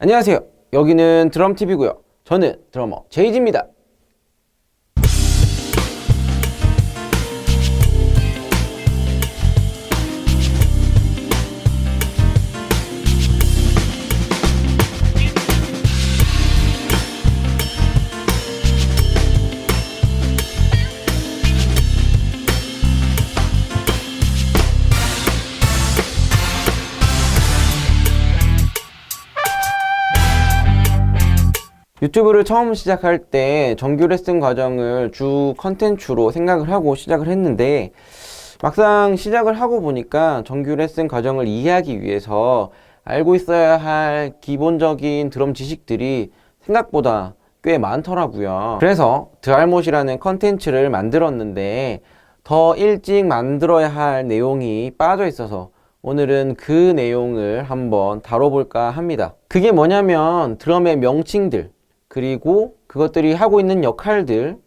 안녕하세요. 여기는 드럼TV고요. 저는 드러머 제이지입니다. 유튜브를 처음 시작할 때 정규 레슨 과정을 주 컨텐츠로 생각을 하고 시작을 했는데, 막상 시작을 하고 보니까 정규 레슨 과정을 이해하기 위해서 알고 있어야 할 기본적인 드럼 지식들이 생각보다 꽤 많더라고요. 그래서 드알못이라는 컨텐츠를 만들었는데, 더 일찍 만들어야 할 내용이 빠져 있어서 오늘은 그 내용을 한번 다뤄볼까 합니다. 그게 뭐냐면 드럼의 명칭들, 그리고 그것들이 하고 있는 역할들,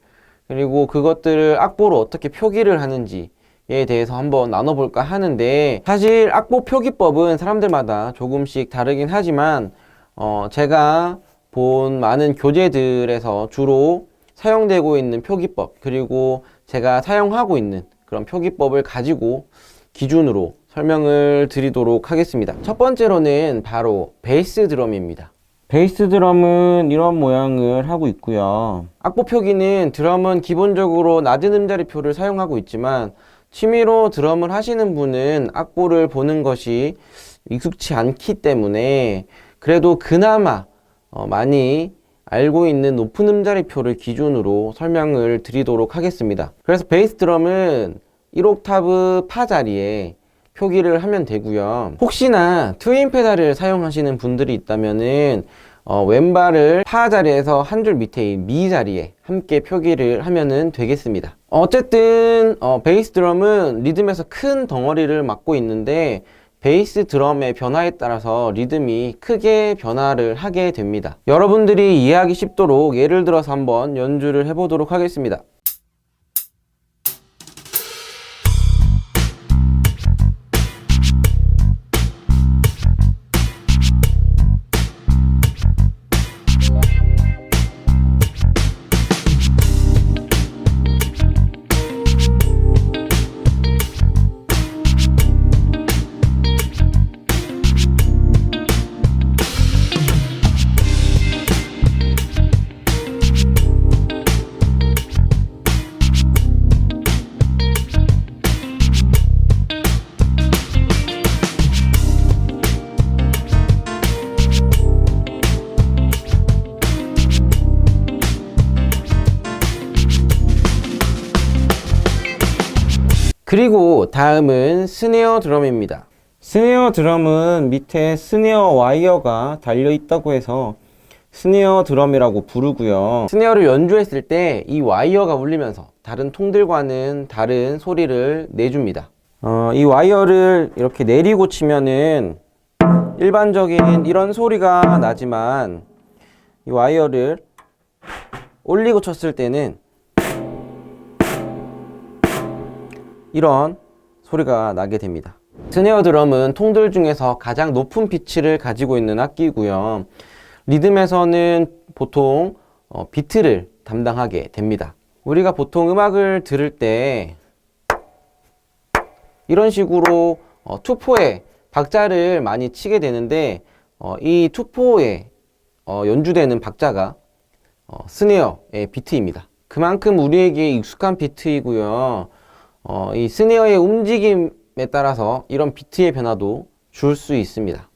그리고 그것들을 악보로 어떻게 표기를 하는지에 대해서 한번 나눠볼까 하는데, 사실 악보 표기법은 사람들마다 조금씩 다르긴 하지만 제가 본 많은 교재들에서 주로 사용되고 있는 표기법, 그리고 제가 사용하고 있는 그런 표기법을 가지고 기준으로 설명을 드리도록 하겠습니다. 첫 번째로는 바로 베이스 드럼입니다. 베이스 드럼은 이런 모양을 하고 있고요. 악보 표기는 드럼은 기본적으로 낮은 음자리표를 사용하고 있지만, 취미로 드럼을 하시는 분은 악보를 보는 것이 익숙치 않기 때문에 그래도 그나마 많이 알고 있는 높은 음자리표를 기준으로 설명을 드리도록 하겠습니다. 그래서 베이스 드럼은 1옥타브 파 자리에 표기를 하면 되고요. 혹시나 트윈 페달을 사용하시는 분들이 있다면은 왼발을 파 자리에서 한 줄 밑에인 미 자리에 함께 표기를 하면은 되겠습니다. 어쨌든 베이스 드럼은 리듬에서 큰 덩어리를 맡고 있는데, 베이스 드럼의 변화에 따라서 리듬이 크게 변화를 하게 됩니다. 여러분들이 이해하기 쉽도록 예를 들어서 한번 연주를 해보도록 하겠습니다. 그리고 다음은 스네어 드럼입니다. 스네어 드럼은 밑에 스네어 와이어가 달려 있다고 해서 스네어 드럼이라고 부르고요. 스네어를 연주했을 때 이 와이어가 울리면서 다른 통들과는 다른 소리를 내줍니다. 이 와이어를 이렇게 내리고 치면은 일반적인 이런 소리가 나지만, 이 와이어를 올리고 쳤을 때는 이런 소리가 나게 됩니다. 스네어 드럼은 통들 중에서 가장 높은 피치를 가지고 있는 악기고요. 리듬에서는 보통 비트를 담당하게 됩니다. 우리가 보통 음악을 들을 때 이런 식으로 투포에 박자를 많이 치게 되는데, 이 투포에 연주되는 박자가 스네어의 비트입니다. 그만큼 우리에게 익숙한 비트이고요. 이 스네어의 움직임에 따라서 이런 비트의 변화도 줄 수 있습니다.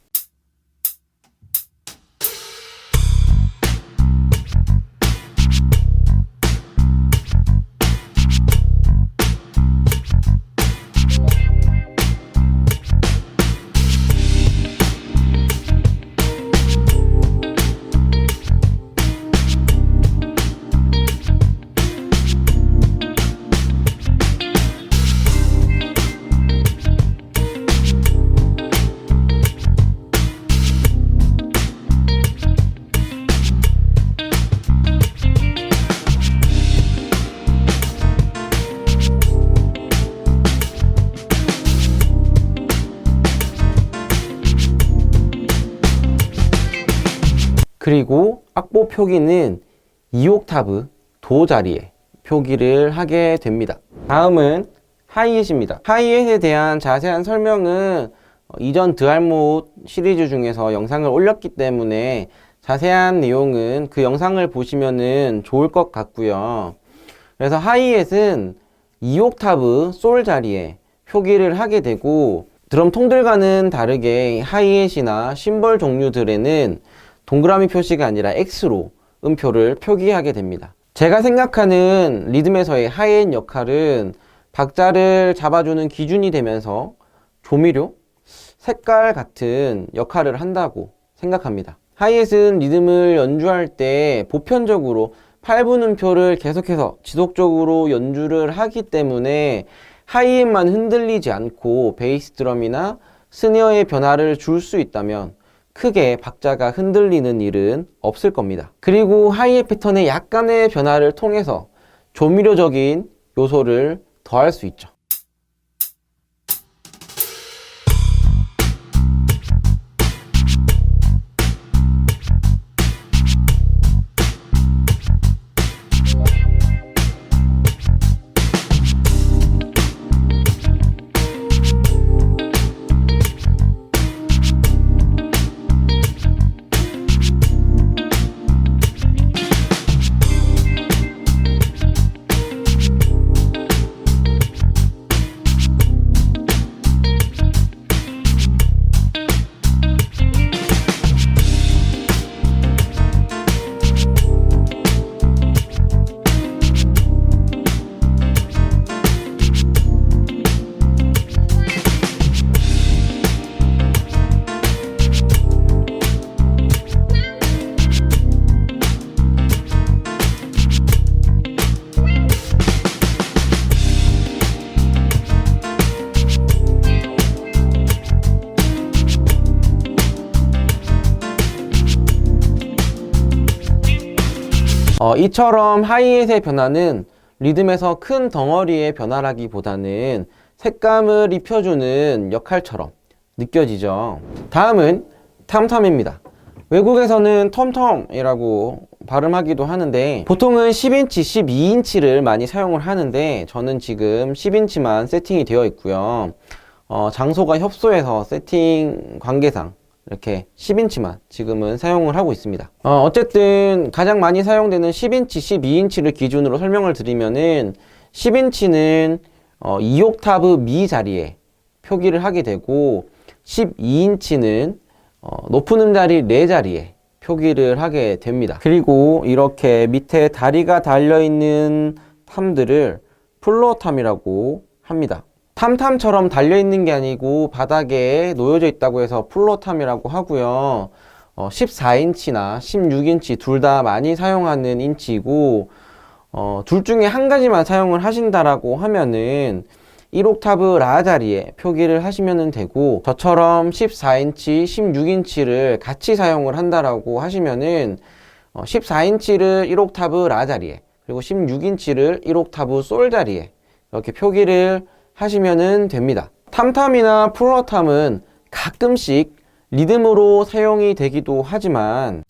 그리고 악보 표기는 2옥타브 도 자리에 표기를 하게 됩니다. 다음은 하이햇입니다. 하이햇에 대한 자세한 설명은 이전 드알못 시리즈 중에서 영상을 올렸기 때문에 자세한 내용은 그 영상을 보시면은 좋을 것 같고요. 그래서 하이햇은 2옥타브 솔 자리에 표기를 하게 되고, 드럼 통들과는 다르게 하이햇이나 심벌 종류들에는 동그라미 표시가 아니라 X로 음표를 표기하게 됩니다. 제가 생각하는 리듬에서의 하이햇 역할은 박자를 잡아주는 기준이 되면서 조미료, 색깔 같은 역할을 한다고 생각합니다. 하이햇은 리듬을 연주할 때 보편적으로 8분 음표를 계속해서 지속적으로 연주를 하기 때문에 하이햇만 흔들리지 않고 베이스 드럼이나 스네어의 변화를 줄 수 있다면 크게 박자가 흔들리는 일은 없을 겁니다. 그리고 하이햇 패턴의 약간의 변화를 통해서 조미료적인 요소를 더할 수 있죠. 이처럼 하이햇의 변화는 리듬에서 큰 덩어리의 변화라기보다는 색감을 입혀주는 역할처럼 느껴지죠. 다음은 탐탐입니다. 외국에서는 텀텀이라고 발음하기도 하는데 보통은 10인치, 12인치를 많이 사용을 하는데 저는 지금 10인치만 세팅이 되어 있고요. 장소가 협소해서 세팅 관계상 이렇게 10인치만 지금은 사용을 하고 있습니다. 어쨌든 가장 많이 사용되는 10인치, 12인치를 기준으로 설명을 드리면은 10인치는 2옥타브 미 자리에 표기를 하게 되고 12인치는 높은 음자리 레 자리에 표기를 하게 됩니다. 그리고 이렇게 밑에 다리가 달려있는 탐들을 플로어탐이라고 합니다. 탐탐처럼 달려있는 게 아니고 바닥에 놓여져 있다고 해서 플로어탐이라고 하고요. 14인치나 16인치 둘 다 많이 사용하는 인치이고 둘 중에 한 가지만 사용을 하신다라고 하면은 1옥타브 라 자리에 표기를 하시면 되고, 저처럼 14인치, 16인치를 같이 사용을 한다라고 하시면은 14인치를 1옥타브 라 자리에, 그리고 16인치를 1옥타브 솔 자리에 이렇게 표기를 하시면 됩니다. 탐탐이나 플로어탐은 가끔씩 리듬으로 사용이 되기도 하지만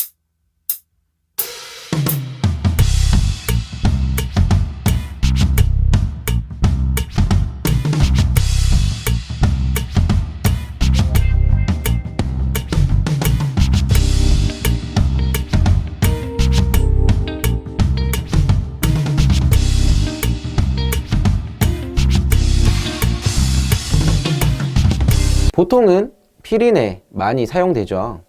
보통은 피린에 많이 사용되죠.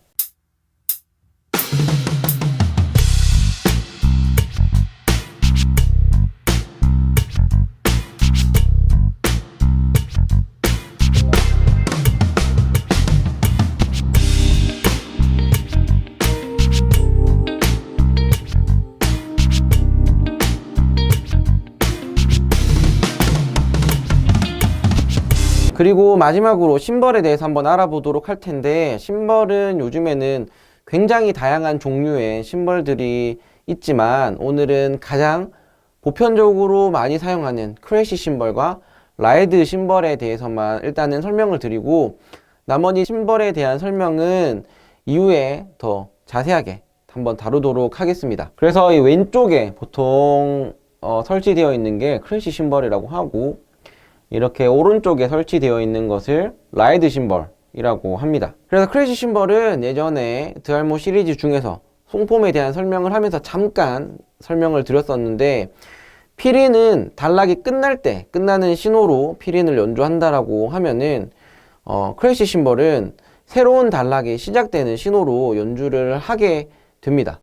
그리고 마지막으로 심벌에 대해서 한번 알아보도록 할 텐데, 심벌은 요즘에는 굉장히 다양한 종류의 심벌들이 있지만 오늘은 가장 보편적으로 많이 사용하는 크래쉬 심벌과 라이드 심벌에 대해서만 일단은 설명을 드리고, 나머지 심벌에 대한 설명은 이후에 더 자세하게 한번 다루도록 하겠습니다. 그래서 이 왼쪽에 보통 설치되어 있는 게 크래시 심벌이라고 하고, 이렇게 오른쪽에 설치되어 있는 것을 라이드 심벌이라고 합니다. 그래서 크래시 심벌은 예전에 드알모 시리즈 중에서 송폼에 대한 설명을 하면서 잠깐 설명을 드렸었는데, 피린은 단락이 끝날 때 끝나는 신호로 피린을 연주한다라고 하면은 크래시 심벌은 새로운 단락이 시작되는 신호로 연주를 하게 됩니다.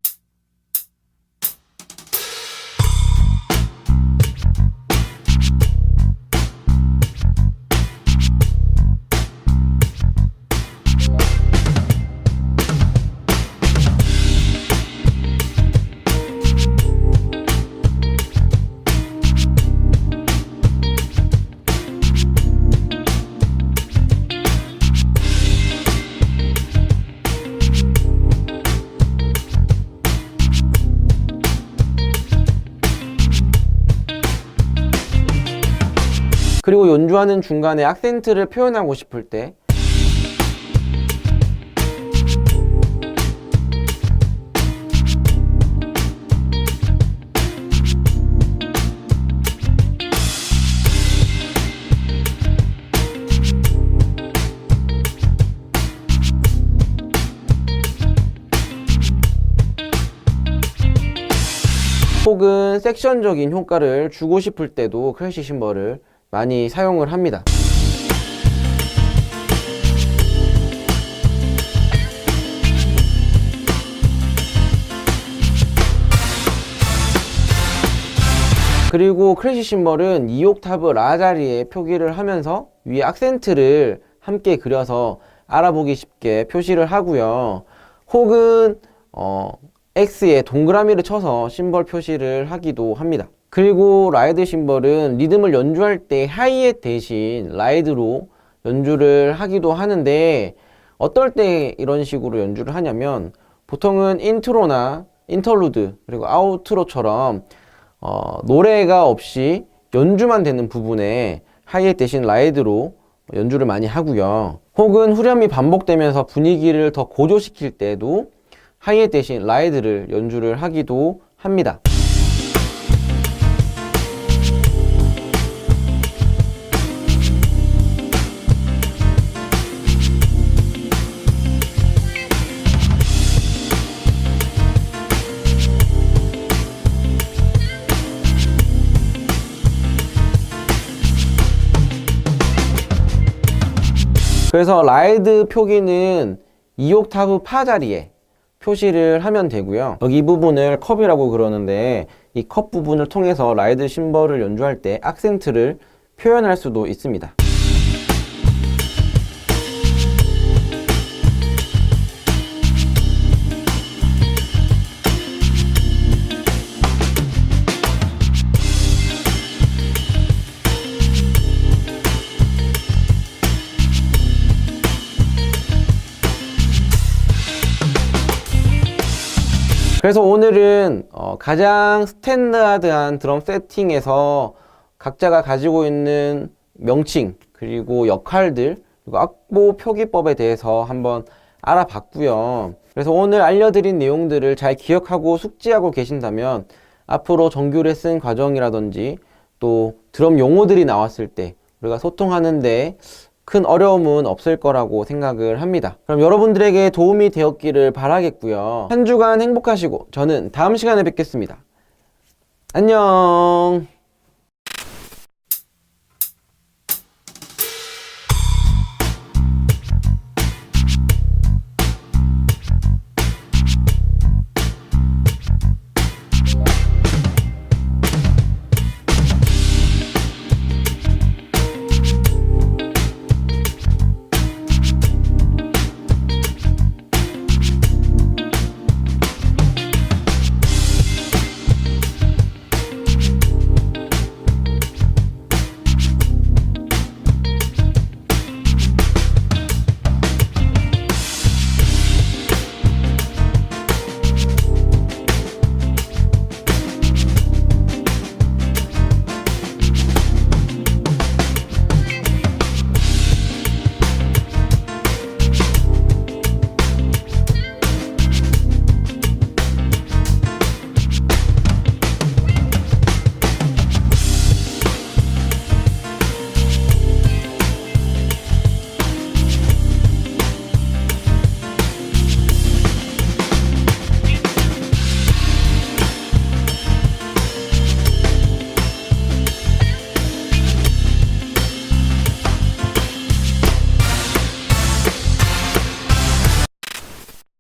그리고 연주하는 중간에 악센트를 표현하고 싶을 때 혹은 섹션적인 효과를 주고 싶을 때도 크래시 심벌을 많이 사용을 합니다. 그리고 크래시 심벌은 2옥타브 라 자리에 표기를 하면서 위에 악센트를 함께 그려서 알아보기 쉽게 표시를 하고요. 혹은 X에 동그라미를 쳐서 심벌 표시를 하기도 합니다. 그리고 라이드 심벌은 리듬을 연주할 때 하이햇 대신 라이드로 연주를 하기도 하는데, 어떨 때 이런 식으로 연주를 하냐면 보통은 인트로나 인터루드 그리고 아우트로처럼 노래가 없이 연주만 되는 부분에 하이햇 대신 라이드로 연주를 많이 하고요. 혹은 후렴이 반복되면서 분위기를 더 고조시킬 때도 하이햇 대신 라이드를 연주를 하기도 합니다. 그래서 라이드 표기는 2옥타브 파 자리에 표시를 하면 되고요. 여기 이 부분을 컵이라고 그러는데, 이 컵 부분을 통해서 라이드 심벌을 연주할 때 악센트를 표현할 수도 있습니다. 그래서 오늘은 가장 스탠다드한 드럼 세팅에서 각자가 가지고 있는 명칭, 그리고 역할들, 그리고 악보 표기법에 대해서 한번 알아봤고요. 그래서 오늘 알려드린 내용들을 잘 기억하고 숙지하고 계신다면 앞으로 정규 레슨 과정이라든지 또 드럼 용어들이 나왔을 때 우리가 소통하는데 큰 어려움은 없을 거라고 생각을 합니다. 그럼 여러분들에게 도움이 되었기를 바라겠고요. 한 주간 행복하시고 저는 다음 시간에 뵙겠습니다. 안녕.